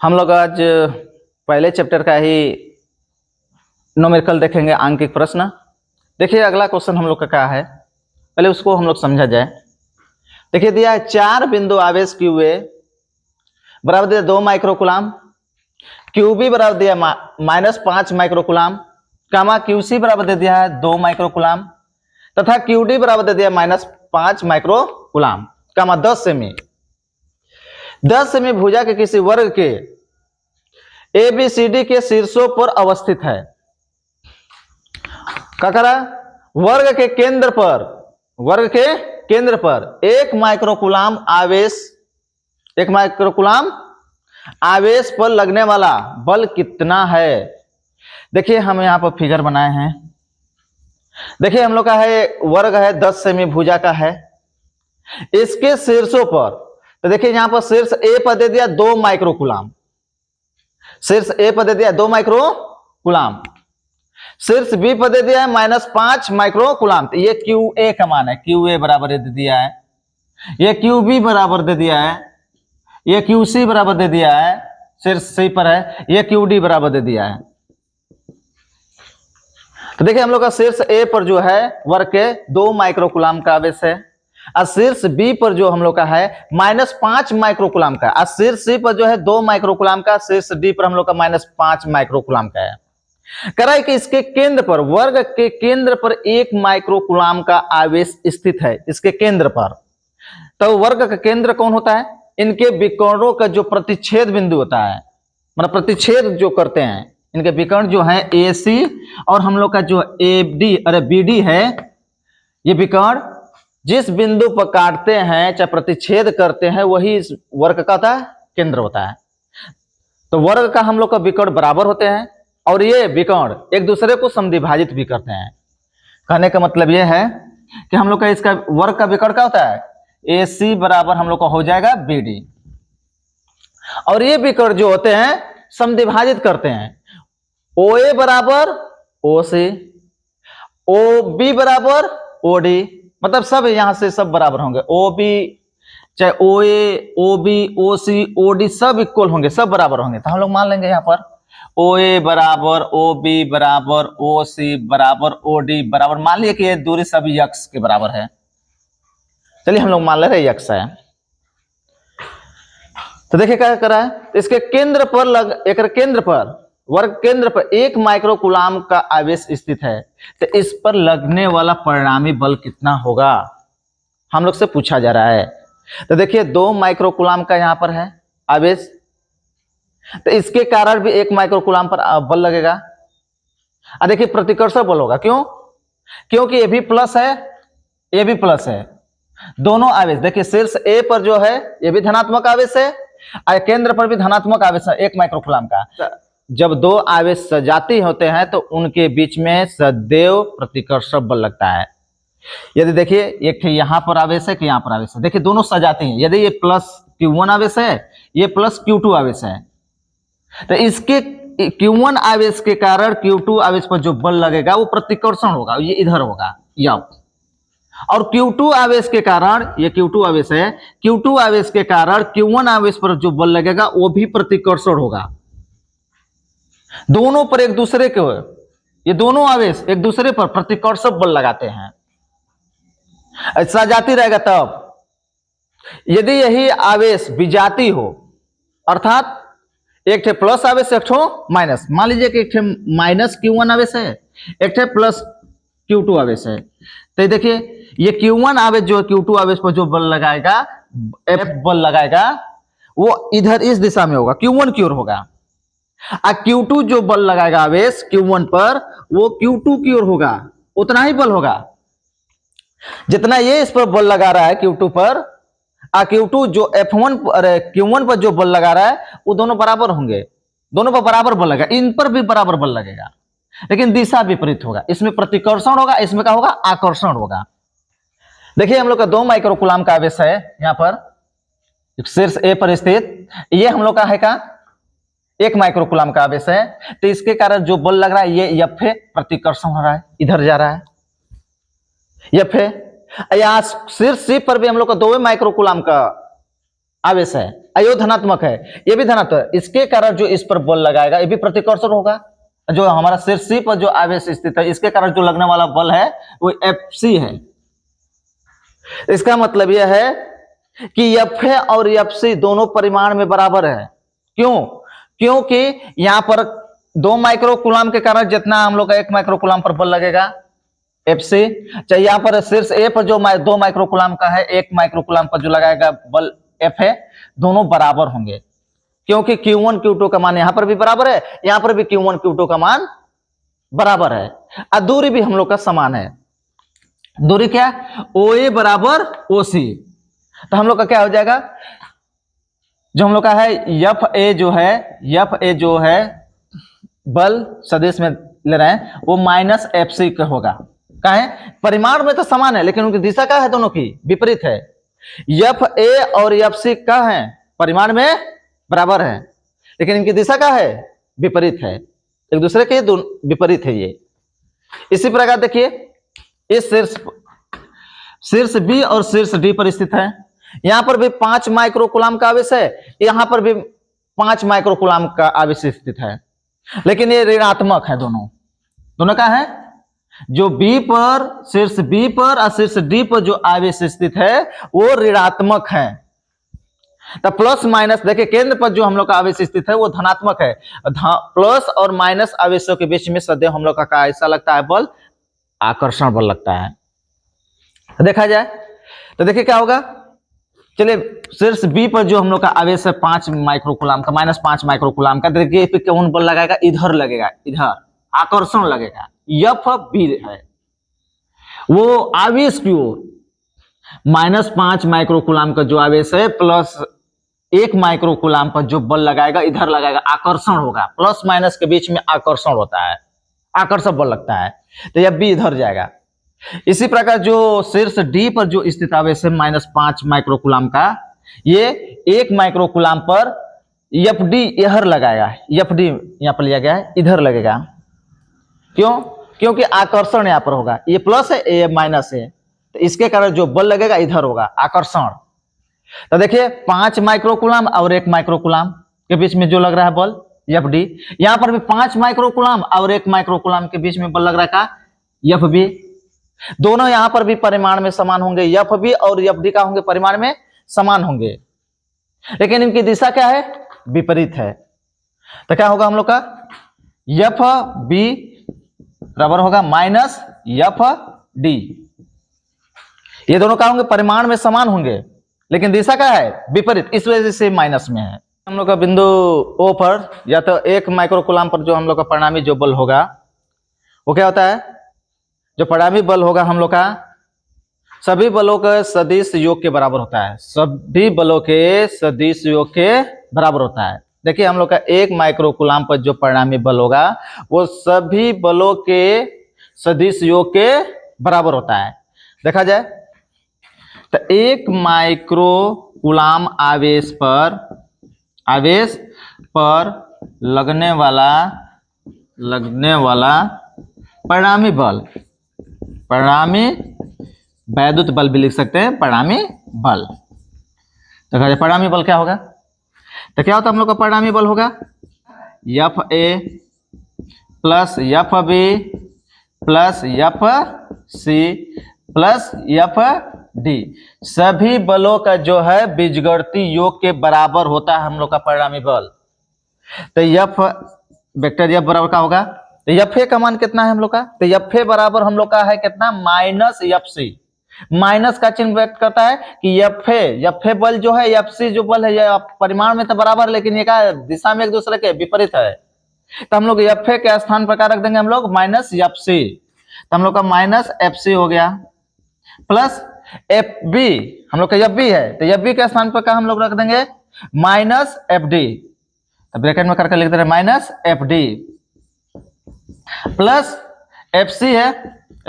हम लोग आज पहले चैप्टर का ही न्यूमेरिकल देखेंगे, आंकिक प्रश्न। देखिए अगला क्वेश्चन हम लोग का क्या है, पहले उसको हम लोग समझा जाए। देखिए दिया है 4 बिंदु आवेश क्यू ए बराबर दिया 2 माइक्रोकुलाम, क्यू बी बराबर दिया -5 माइक्रोकुलाम, कामा क्यू सी बराबर दे दिया है 2 माइक्रोकुलाम तथा क्यू डी बराबर दे दिया -5 माइक्रोकुलाम, कामा 10 सेमी। 10 सेमी भुजा के किसी वर्ग के ए बी सी डी के शीर्षों पर अवस्थित है। क्या करा? वर्ग के केंद्र पर 1 माइक्रोकुलाम आवेश पर लगने वाला बल कितना है। देखिए हम यहां पर फिगर बनाए हैं। देखिए हम लोग का है वर्ग है 10 सेमी भुजा का है, इसके शीर्षों पर तो देखिए यहां पर शीर्ष ए पर दे दिया 2 माइक्रोकुलाम, शीर्ष ए पर दे दिया 2 माइक्रोकुलाम, शीर्ष बी पर दे दिया है -5 माइक्रोकुलाम। तो ये क्यू ए का मान है, क्यू ए बराबर दे दिया है, ये क्यू बी बराबर दे दिया है, ये क्यू सी बराबर दे दिया है, शीर्ष सी पर है, ये क्यू डी बराबर दे दिया है। तो देखिए हम लोग का शीर्ष ए पर जो है वर्ग के 2 माइक्रोकुलाम का आवेश है, और शीर्ष बी पर जो हम लोग का है -5 माइक्रोकुलाम का, और शीर्ष सी पर जो है 2 माइक्रोकुलाम का, शीर्ष डी पर हम लोग का -5 माइक्रोकुलाम का है। कह रहा है कि इसके केंद्र पर, वर्ग के केंद्र पर 1 माइक्रोकुलाम का आवेश स्थित है, इसके केंद्र पर। तो वर्ग का केंद्र कौन होता है? इनके विकर्णों का जो प्रतिच्छेद बिंदु होता है, मतलब प्रतिच्छेद जो करते हैं, इनके विकर्ण जो है ए सी और हम लोग का जो बी डी है, ये विकर्ण जिस बिंदु पर काटते हैं चाहे प्रतिच्छेद करते हैं वही इस वर्ग का होता है केंद्र होता है। तो वर्ग का हम लोग का विकर्ण बराबर होते हैं और ये विकर्ण एक दूसरे को समद्विभाजित भी करते हैं। कहने का मतलब ये है कि हम लोग का इसका वर्ग का विकर्ण क्या होता है, ए सी बराबर हम लोग का हो जाएगा बी डी, और ये विकर्ण जो होते हैं समद्विभाजित करते हैं। ओ ए बराबर ओ सी, ओ बी बराबर ओ डी, मतलब सब यहां से सब बराबर होंगे। ओ बी चाहे ओ ए, ओ बी, ओ सी, ओ डी सब इक्वल होंगे, सब बराबर होंगे। तो हम लोग मान लेंगे यहाँ पर ओ ए बराबर ओ बी बराबर ओ सी बराबर ओ डी बराबर, मान लिया कि ये दूरी सभी यक्स के बराबर है। चलिए हम लोग मान ले रहे यक्स है। तो देखिए क्या कर रहा है, इसके केंद्र पर वर्ग केंद्र पर 1 माइक्रोकुलाम का आवेश स्थित है, तो इस पर लगने वाला परिणामी बल कितना होगा हम लोग से पूछा जा रहा है। तो देखिए 2 माइक्रोकुलाम का यहां पर है आवेश, तो इसके कारण भी 1 माइक्रोकुलाम पर बल लगेगा। और देखिए प्रतिकर्षण बल होगा, क्योंकि ये भी प्लस है, ये भी प्लस है, दोनों आवेश। देखिए शीर्ष ए पर जो है ये भी धनात्मक आवेश है और केंद्र पर भी धनात्मक आवेश है 1 माइक्रोकुलाम का। जब 2 आवेश सजाती होते हैं तो उनके बीच में सदैव प्रतिकर्षण बल लगता है। यदि देखिए एक यहां पर आवेश है कि यहां पर आवेश है, देखिए दोनों सजाती हैं। यदि ये प्लस Q1 आवेश है, ये प्लस Q2 आवेश है, तो इसके Q1 आवेश के कारण Q2 आवेश पर जो बल लगेगा वो प्रतिकर्षण होगा, ये इधर होगा यह। और Q2 आवेश के कारण, ये Q2 आवेश है, Q2 आवेश के कारण Q1 आवेश पर जो बल लगेगा वो भी प्रतिकर्षण होगा। दोनों पर एक दूसरे के, ये दोनों आवेश एक दूसरे पर प्रतिकर्षक बल लगाते हैं, ऐसा जाती रहेगा। तब यदि यही आवेश विजाती हो, अर्थात एक थे प्लस आवेश एक ठो माइनस, मान लीजिए कि एक थे -Q1 आवेश है, एक थे प्लस Q2 आवेश है, तो देखिए ये Q1 आवेश जो Q2 आवेश पर जो बल लगाएगा, F बल लगाएगा, वो इधर इस दिशा में होगा, Q1 की ओर होगा। और Q2 जो बल लगाएगा आवेश Q1 पर, वो Q2 की ओर होगा, उतना ही बल होगा जितना ये इस पर बल लगा रहा है Q2 पर। और Q2 जो Q1 पर जो बल लगा रहा है वो दोनों बराबर होंगे, दोनों पर बराबर बल लगेगा, इन पर भी बराबर बल लगेगा, लेकिन दिशा विपरीत होगा। इसमें प्रतिकर्षण होगा, इसमें क्या होगा, आकर्षण होगा। देखिए हम लोग का 2 माइक्रोकुलाम का आवेश है यहां पर शीर्ष ए पर स्थित, ये हम लोग का है का 1 माइक्रोकुलाम का आवेश है, तो इसके कारण जो बल लग रहा है ये F है, प्रतिकर्षण हो रहा है, इधर जा रहा है F है। यहाँ शीर्ष सी पर भी हम लोग का 2 माइक्रोकुलाम का आवेश है, अयो धनात्मक है, ये भी धनात्मक, इसके कारण जो इस पर बल लगाएगा ये भी प्रतिकर्षण होगा। जो हमारा शीर्ष सी पर जो आवेश स्थित है इसके कारण जो लगने वाला बल है वो Fc है। इसका मतलब यह है कि Fa और Fc दोनों परिमाण में बराबर है। क्यों? क्योंकि यहां पर 2 माइक्रोकूलाम के कारण जितना हम लोग का 1 माइक्रोकूलाम पर बल लगेगा Fc, चाहे यहां पर शीर्ष A पर जो 2 माइक्रोकूलाम का है 1 माइक्रोकूलाम पर जो लगाएगा बल Fa, दोनों बराबर होंगे। क्योंकि Q1 Q2 का मान यहां पर भी बराबर है, यहां पर भी Q1 Q2 का मान बराबर है, और दूरी भी हम लोग का समान है। दूरी क्या? OA बराबर OC। तो हम लोग का क्या हो जाएगा, जो हम लोग का है Fa जो है बल सदिश में ले रहे हैं वो माइनस Fc का होगा। क्या है? परिमाण में तो समान है लेकिन उनकी दिशा क्या है, दोनों की विपरीत है। Fa और Fc क्या है? परिमाण में बराबर है लेकिन इनकी दिशा क्या है? विपरीत है, एक दूसरे के विपरीत है ये। इसी प्रकार देखिए इस शीर्ष बी और शीर्ष डी पर स्थित है, यहां पर भी 5 माइक्रोकूलाम का आवेश है, यहां पर भी 5 माइक्रोकूलाम का आवेश स्थित है, लेकिन ये ऋणात्मक है। दोनों का है, जो बी पर शीर्ष बी पर और शीर्ष डी पर जो आवेश स्थित है वो ऋणात्मक है। तो प्लस माइनस देखिए केंद्र पर जो हम लोग का आवेश स्थित है वो धनात्मक है। प्लस और माइनस आवेशों के बीच में सदैव हम लोग का ऐसा लगता है बल, आकर्षण बल लगता है। तो देखा जाए तो देखिए क्या होगा, चलिए शीर्ष बी पर जो हम लोग का आवेश है 5 माइक्रोकूलाम का, -5 माइक्रोकूलाम का, देखिए इस पे कौन बल लगाएगा? इधर लगेगा, इधर आकर्षण लगेगा। Fb है वो आवेश की ओर, -5 माइक्रोकूलाम का जो आवेश है प्लस 1 माइक्रोकूलाम पर जो बल लगाएगा इधर लगेगा, आकर्षण होगा। प्लस माइनस के बीच में आकर्षण होता है, आकर्षक बल लगता है, तो Fb इधर जाएगा। इसी प्रकार जो शीर्ष डी पर जो स्थित आवेश है -5 माइक्रोकूलाम का, ये 1 माइक्रोकूलाम पर Fd इधर लगाएगा, Fd यहां पर लिया गया है, इधर लगेगा। क्यों? क्योंकि आकर्षण यहां पर होगा, ये प्लस है ये माइनस है, तो इसके कारण जो बल लगेगा इधर होगा, आकर्षण। तो देखिए 5 माइक्रोकूलाम और 1 माइक्रोकूलाम के बीच में जो लग रहा है बल Fd, यहां पर भी 5 माइक्रोकूलाम और 1 माइक्रोकूलाम के बीच में बल लग रहा है Fb। दोनों यहां पर भी परिमाण में समान होंगे, Fb और Fd का होंगे परिमाण में समान होंगे, लेकिन इनकी दिशा क्या है? विपरीत है। तो क्या होगा हम लोग का? Fb बराबर होगा -Fd। ये दोनों क्या होंगे? परिमाण में समान होंगे लेकिन दिशा क्या है? विपरीत, इस वजह से माइनस में है। हम लोग का बिंदु O पर या तो 1 माइक्रोकूलाम पर जो हम लोग का परिणामी जो बल होगा वो क्या होता है? जो परिणामी बल होगा हम लोग का सभी बलों के सदिश योग के बराबर होता है, सभी बलों के सदिश योग के बराबर होता है। देखिए हम लोग का 1 माइक्रोकूलाम पर जो परिणामी बल होगा वो सभी बलों के सदिश योग के बराबर होता है। देखा जाए तो 1 माइक्रोकूलाम आवेश पर लगने वाला परिणामी वैद्युत बल भी लिख सकते हैं, परिणामी बल। देखा जाए परिणामी बल क्या होगा, तो क्या होता है हम लोग का परिणामी बल होगा Fa plus Fb plus Fc plus Fd, सभी बलों का जो है बीजगणितीय योग के बराबर होता है हम लोग का परिणामी बल। तो F वेक्टर F बराबर का होगा, तो Fa का मान कितना है हम लोग का? तो Fa बराबर हम लोग का है कितना? -Fc। माइनस का चिन्ह व्यक्त करता है कि Fa बल जो है Fc जो बल है ये परिमाण में तो बराबर लेकिन ये क्या दिशा में एक दूसरे के विपरीत है। तो हम लोग Fa के स्थान पर क्या रख देंगे हम लोग? -Fc। तो हम लोग का -Fc हो गया प्लस Fb, हम लोग का Fb है तो Fb के स्थान पर क्या हम लोग रख देंगे? -Fd। तो ब्रैकेट में करके लिख दे रहे -Fd प्लस Fc है,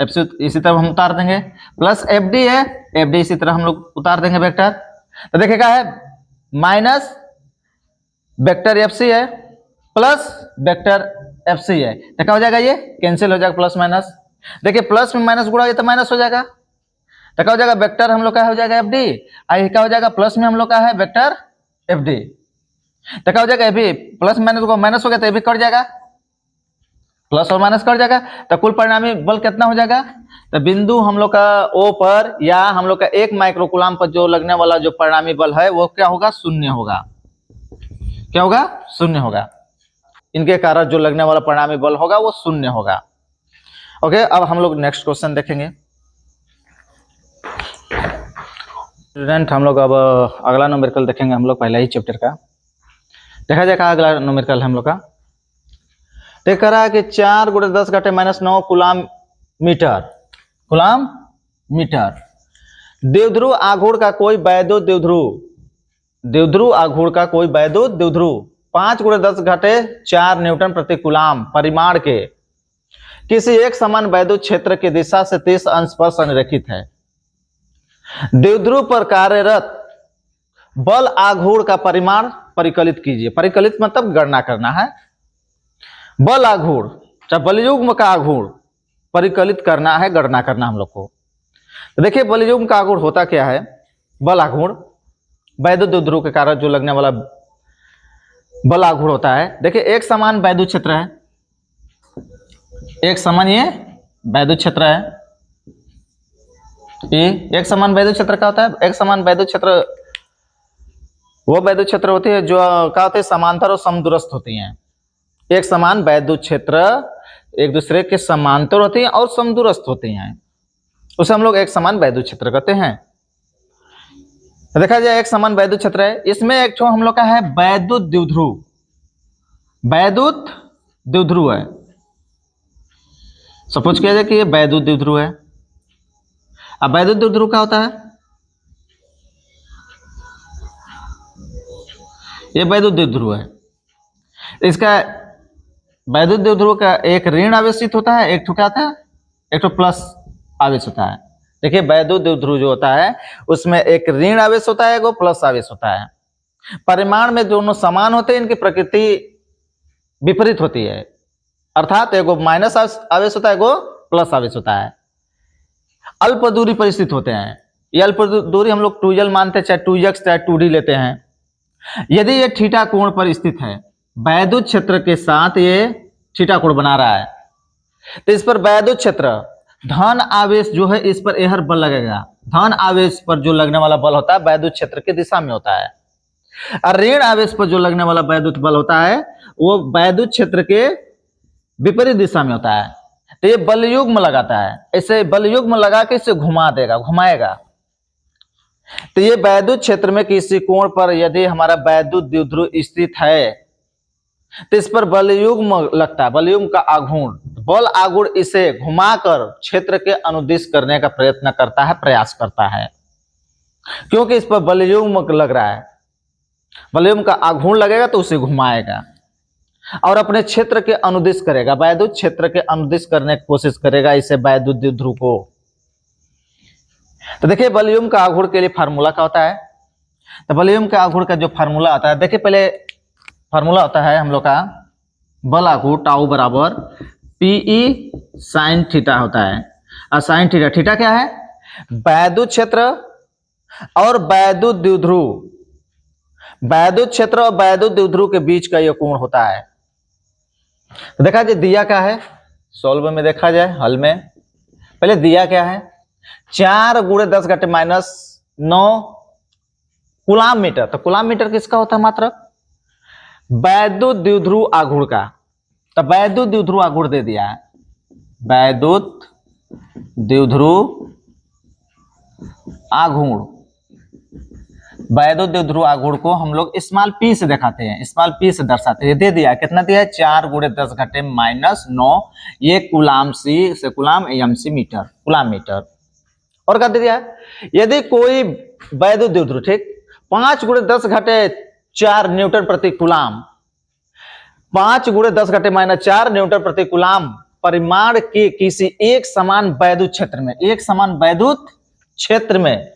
Fc इसी तरह हम उतार देंगे, प्लस Fd है, Fd इसी तरह हम लोग उतार देंगे वेक्टर। तो देखिए क्या है? माइनस वेक्टर Fc है प्लस वेक्टर Fc है, तो क्या हो जाएगा? ये कैंसिल हो जाएगा, प्लस माइनस। देखिए प्लस में माइनस गुणा ये तो माइनस हो जाएगा, तो क्या हो जाएगा? वेक्टर हम लोग का हो जाएगा Fd, आई क्या हो जाएगा? प्लस में हम लोग का है वेक्टर एफ डी। तो क्या हो जाएगा, अभी प्लस माइनस को माइनस हो गया तो अभी कट जाएगा, प्लस और माइनस कट जाएगा, तो कुल परिणामी बल कितना हो जाएगा। तो बिंदु हम लोग का ओ पर या हम लोग का 1 माइक्रोकूलम पर जो लगने वाला जो परिणामी बल है वो क्या होगा, शून्य होगा। क्या होगा, शून्य होगा। इनके कारण जो लगने वाला परिणामी बल होगा वो शून्य होगा। ओके, अब हम लोग नेक्स्ट क्वेश्चन देखेंगे। स्टूडेंट हम लोग अब अगला न्यूमेरिकल देखेंगे हम लोग पहला ही चैप्टर का। देखा जाएगा अगला न्यूमेरिकल हम लोग का देख रहा है कि 4 × 10 - -9 कूलाम मीटर, कूलाम मीटर द्विध्रुव आघूर्ण का कोई वैद्युत द्विध्रुव, द्विध्रुव आघूर्ण का कोई वैद्युत द्विध्रुव 5 × 10 - 4 न्यूटन प्रति कूलाम परिमाण के किसी एक समान वैद्युत क्षेत्र की दिशा से 30 अंश पर संरेखित है। द्विध्रुव पर कार्यरत बल आघूर्ण का परिमाण परिकलित कीजिए। परिकलित मतलब गणना करना है। बल आघूर्ण चाहे बलयुग्म का आघूर्ण परिकलित करना है, गणना करना हम लोग को। तो देखिए बलयुग्म का आघूर्ण होता क्या है, बल आघूर्ण वैद्युत द्विध्रुव के कारण जो लगने वाला बल आघूर्ण होता है। देखिए एक समान वैद्युत क्षेत्र है, एक समान ये वैद्युत क्षेत्र है। ये एक समान वैद्युत क्षेत्र का होता है, एक समान वैद्युत क्षेत्र वो वैद्युत क्षेत्र होती है जो क्या होते हैं, समांतर और समदूरस्थ होती हैं। एक समान वैद्युत क्षेत्र एक दूसरे के समांतर होती हैं और समदूरस्थ होती हैं, उसे हम लोग एक समान वैद्युत क्षेत्र कहते हैं। देखा जाए एक समान वैद्युत क्षेत्र है, इसमें एक ठो हम लोग का है वैद्युत द्विध्रुव, वैद्युत द्विध्रुव है। सपोज किया जाए कि ये वैद्युत द्विध्रुव है। अब वैद्युत द्विध्रुव क्या होता है, ये वैद्युत द्विध्रुव है। इसका वैद्युत द्विध्रुव का एक ऋण आवेशित होता है, एक ठो क्या होता है, एक ठो प्लस आवेश होता है। देखिए वैद्युत द्विध्रुव जो होता है उसमें एक ऋण आवेश होता है, एक प्लस आवेश होता है। परिमाण में दोनों समान होते हैं, इनकी प्रकृति विपरीत होती है, अर्थात एगो माइनस आवेश होता है, एगो प्लस आवेश होता है। अल्प दूरी पर स्थित होते हैं। ये अल्प दूरी हम लोग 2l मानते हैं, चाहे 2x चाहे 2d लेते हैं। यदि ये थीटा कोण पर स्थित है, वैद्युत क्षेत्र के साथ ये थीटा कोण बना रहा है, तो इस पर वैद्युत क्षेत्र धन आवेश जो है इस पर एहर बल लगेगा। धन आवेश पर जो लगने वाला बल होता है वैद्युत क्षेत्र की दिशा में होता है, और ऋण आवेश पर जो लगने वाला वैद्युत बल होता है वो वैद्युत क्षेत्र के विपरीत दिशा में होता है। तो ये बलयुग्म लगाता है, ऐसे बलयुग्म लगा के इसे घुमा देगा, घुमाएगा। तो ये वैद्युत क्षेत्र में किसी कोण पर यदि हमारा वैद्युत द्विध्रुव स्थित है तो इस पर बलयुग्म लगता है, बलयुग्म का आघूर्ण, बल आघूर्ण इसे घुमाकर क्षेत्र के अनुदिश करने का प्रयत्न करता है, प्रयास करता है, क्योंकि इस पर बलयुग्म लग रहा है। बलयुग्म का आघूर्ण लगेगा तो उसे घुमाएगा और अपने क्षेत्र के अनुदिश करेगा, वैद्युत क्षेत्र के अनुदिश करने की कोशिश करेगा इसे वैद्युत द्विध्रुव को। तो देखिए बलयुग्म का आघूर्ण के लिए फार्मूला क्या होता है। तो बलयुग्म के आघूर्ण का जो फार्मूला आता है, देखिए पहले फार्मूला होता है हम लोग का बल आघूर्ण टाउ बराबर पीई साइन थीटा होता है। और साइन थीटा, थीटा क्या है, वैद्युत क्षेत्र और वैद्युत द्विध्रुव, वैद्युत क्षेत्र और वैद्युत द्विध्रुव के बीच का यह कोण होता है। तो देखा जाए दिया क्या है, सॉल्व में देखा जाए हल में पहले दिया क्या है, 4 × 10 - 9 कूलाम मीटर। तो कूलाम मीटर किसका होता है, मात्रक वैद्युत द्विध्रुव आघूर्ण का। तो वैद्युत द्विध्रुव आघूर्ण दे दिया है, वैद्युत द्विध्रुव आघूर्ण, वैद्युत द्विध्रुव आघूर्ण को हम लोग स्मॉल p से दिखाते हैं, स्मॉल p से दर्शाते हैं। दे दिया कितना दिया है, 4 × 10 - 9 ये कूलाम सी से coulomb MC metre, coulomb metre. और क्या दे दिया है, यदि कोई वैद्युत द्विध्रुव ठीक 5 × 10 - 4 न्यूटन प्रति कूलाम, 5 × 10 - 4 न्यूटन प्रति कूलाम परिमाण के किसी एक समान वैद्युत क्षेत्र में, एक समान वैद्युत क्षेत्र में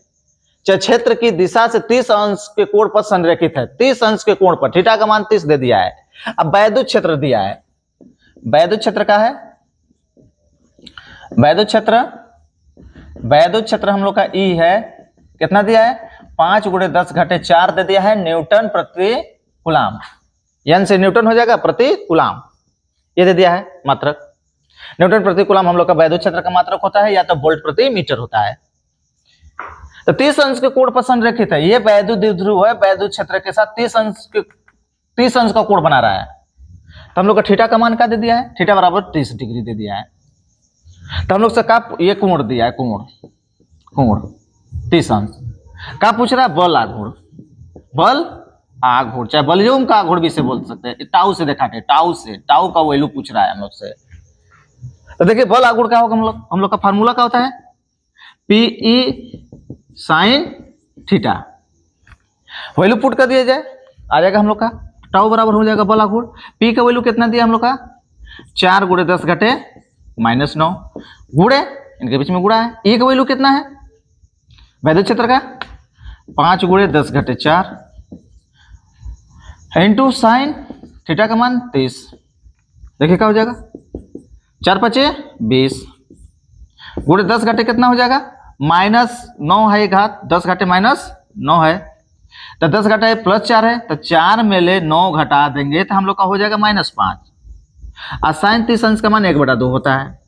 चाहे क्षेत्र की दिशा से 30 अंश के कोण पर संरेखित है, 30 अंश के कोण पर, थीटा का मान 30 दे दिया है। अब वैद्युत क्षेत्र दिया है, वैद्युत क्षेत्र का है, वैद्युत क्षेत्र हम लोग का ई है, कितना दिया है 5 × 10 घटे 4 दे दिया है न्यूटन प्रति कूलाम। एन से न्यूटन हो जाएगा प्रति कूलाम, ये दे दिया है मात्रक। न्यूटन प्रति कूलाम हम लोग का वैद्युत क्षेत्र का मात्रक होता है, या तो वोल्ट प्रति मीटर होता है। तो 30 अंश के कोण पर संरेखित है, ये वैद्युत द्विध्रुव है, वैद्युत क्षेत्र के साथ 30 अंश का कोण बना रहा है। तो हम लोग का थीटा का मान क्या दे दिया है, थीटा बराबर 30 डिग्री दे दिया है। तो हम लोग से का ये कोण दिया है, कोण 30 अंश का पूछ रहा है, बल आघूर्ण, बल आघूर्ण, चाहे वॉल्यूम का आघूर्ण भी से बोल सकते हैं, टाउ से देखा थे, टाउ का वैल्यू पूछ रहा है हम लोग से। तो देखिए बल आघूर्ण क्या होगा, हम लोग का फार्मूला क्या होता है, PE sine theta, value put कर दिया जाए, आ जाएगा हम लोग का टाउ बराबर हो जाएगा बल आघूर्ण। पी का वैल्यू कितना दिया हम लोग का, 4 × 10 घटे -9 गुणे, इनके बीच में गुणा है। ई का वैल्यू कितना है वैद्युत क्षेत्र का, 5 × 10 घटे 4 इंटू साइन थीटा का मान 30। देखिए क्या हो जाएगा, 4 × 5 = 20 गुणे 10 घटे कितना हो जाएगा, -9 है घात, 10 घटे -9 है, तो 10 घटा है +4 है, तो 4 में ले 9 घटा देंगे तो हम लोग का हो जाएगा -5। और साइन 30 अंश का मान 1/2 होता है,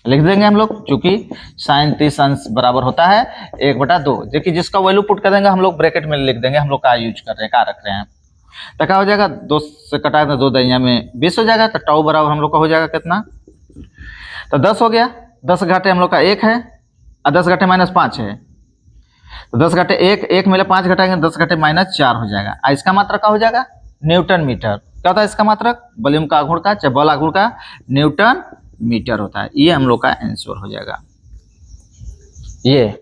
लिख देंगे हम लोग, चूंकि साइन 30 अंश बराबर होता है 1/2। देखिए जिसका वैल्यू पुट कर देंगे हम लोग ब्रैकेट में लिख देंगे, हम लोग का यूज कर रहे हैं, क्या रख रहे हैं। तो क्या हो जाएगा, 2 से कटा तो 2 दहिया में 20 हो जाएगा, तो टाउ बराबर हम लोग का हो जाएगा कितना, तो 10 हो गया। 10 घटे हम लोग का 1 है, और 10 घटे -5 है, तो 10 घटे 1 में 5 घटाएंगे, 10 घटे -4 हो जाएगा। इसका मात्रक क्या हो जाएगा, न्यूटन मीटर। क्या होता है इसका मात्रक, वॉल्यूम का आघूर्ण का, चाहे बल आघूर्ण का, न्यूटन मीटर होता है। ये हम लोग का आंसर हो जाएगा ये।